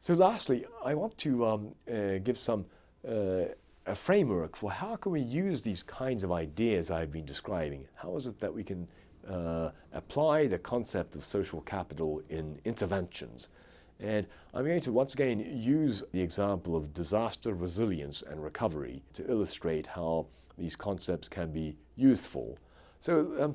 So lastly, I want to give a framework for how can we use these kinds of ideas I've been describing. How is it that we can apply the concept of social capital in interventions? And I'm going to once again use the example of disaster resilience and recovery to illustrate how these concepts can be useful. So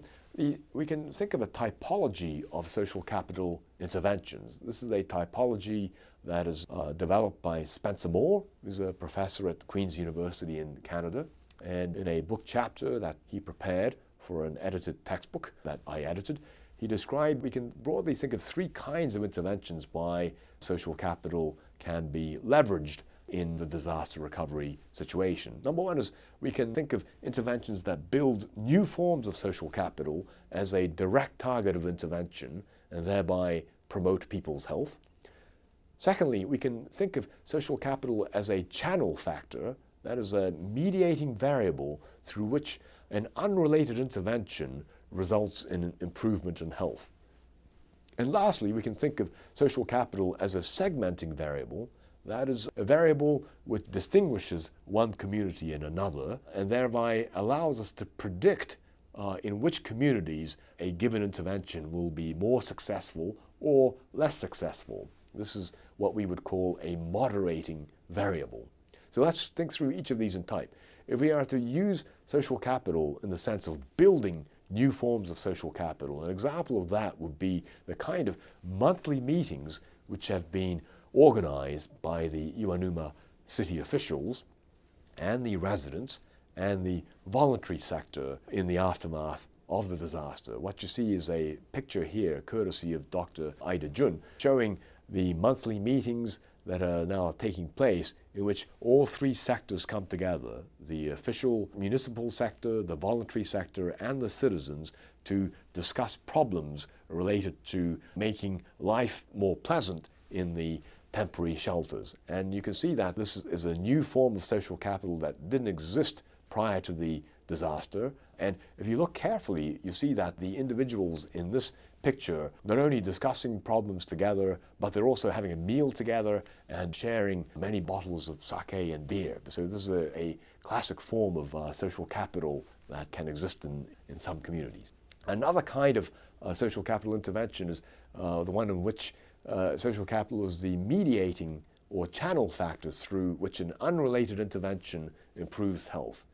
we can think of a typology of social capital interventions. This is a typology that is developed by Spencer Moore, who's a professor at Queen's University in Canada. And in a book chapter that he prepared for an edited textbook that I edited, he described we can broadly think of three kinds of interventions by social capital can be leveraged in the disaster recovery situation. Number one is we can think of interventions that build new forms of social capital as a direct target of intervention and thereby promote people's health. Secondly, we can think of social capital as a channel factor, that is a mediating variable through which an unrelated intervention results in an improvement in health. And lastly, we can think of social capital as a segmenting variable, that is a variable which distinguishes one community in another and thereby allows us to predict in which communities a given intervention will be more successful or less successful. This is what we would call a moderating variable. So let's think through each of these in type. If we are to use social capital in the sense of building new forms of social capital, an example of that would be the kind of monthly meetings which have been organized by the Iwanuma city officials and the residents and the voluntary sector in the aftermath of the disaster. What you see is a picture here, courtesy of Dr. Ida Jun, showing the monthly meetings that are now taking place in which all three sectors come together, the official municipal sector, the voluntary sector, and the citizens, to discuss problems related to making life more pleasant in the temporary shelters. And you can see that this is a new form of social capital that didn't exist prior to the disaster. And if you look carefully, you see that the individuals in this picture, not only discussing problems together, but they're also having a meal together and sharing many bottles of sake and beer. So this is a classic form of social capital that can exist in some communities. Another kind of social capital intervention is the one in which social capital is the mediating or channel factors through which an unrelated intervention improves health.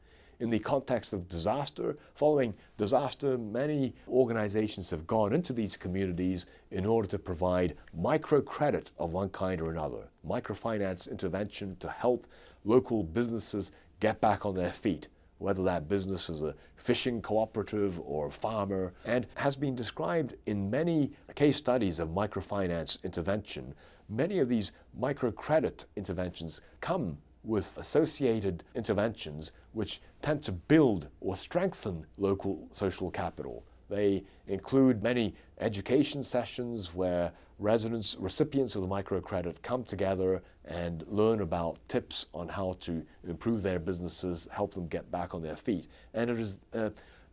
In the context of disaster, following disaster, many organizations have gone into these communities in order to provide microcredit of one kind or another, microfinance intervention to help local businesses get back on their feet, whether that business is a fishing cooperative or a farmer, and has been described in many case studies of microfinance intervention. Many of these microcredit interventions come with associated interventions which tend to build or strengthen local social capital. They include many education sessions where recipients of the microcredit come together and learn about tips on how to improve their businesses, help them get back on their feet. And it is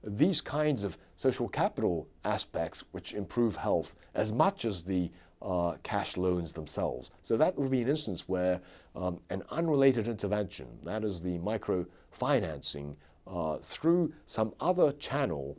these kinds of social capital aspects which improve health as much as the cash loans themselves. So that would be an instance where an unrelated intervention, that is the microfinancing, through some other channel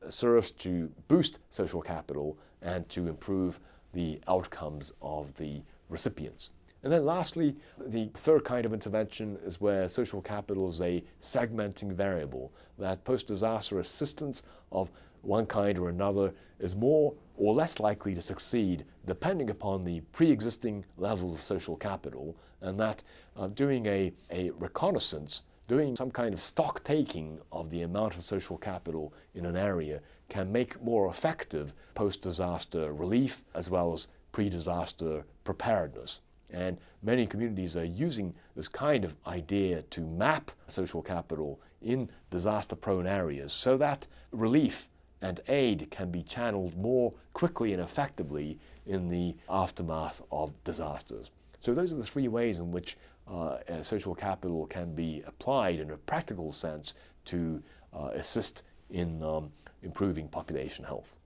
serves to boost social capital and to improve the outcomes of the recipients. And then lastly, the third kind of intervention is where social capital is a segmenting variable, that post-disaster assistance of one kind or another is more or less likely to succeed depending upon the pre-existing levels of social capital, and that doing a reconnaissance, doing some kind of stock taking of the amount of social capital in an area can make more effective post-disaster relief as well as pre-disaster preparedness. And many communities are using this kind of idea to map social capital in disaster-prone areas so that relief and aid can be channeled more quickly and effectively in the aftermath of disasters. So those are the three ways in which social capital can be applied in a practical sense to assist in improving population health.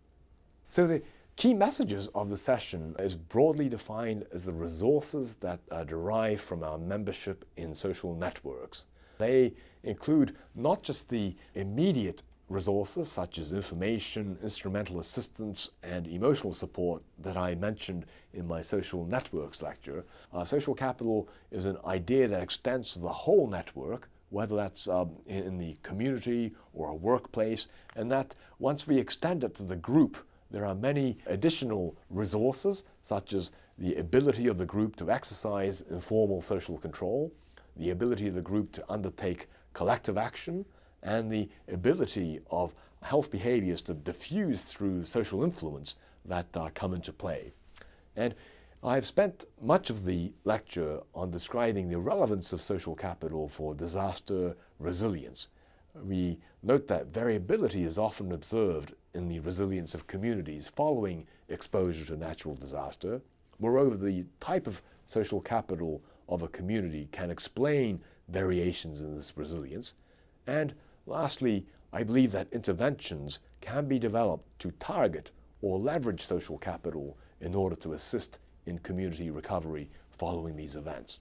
So the key messages of the session is broadly defined as the resources that derive from our membership in social networks. They include not just the immediate resources such as information, instrumental assistance, and emotional support that I mentioned in my social networks lecture. Social capital is an idea that extends to the whole network, whether that's in the community or a workplace, and that once we extend it to the group, there are many additional resources, such as the ability of the group to exercise informal social control, the ability of the group to undertake collective action, and the ability of health behaviors to diffuse through social influence that come into play. And I've spent much of the lecture on describing the relevance of social capital for disaster resilience. We note that variability is often observed in the resilience of communities following exposure to natural disaster. Moreover, the type of social capital of a community can explain variations in this resilience. And lastly, I believe that interventions can be developed to target or leverage social capital in order to assist in community recovery following these events.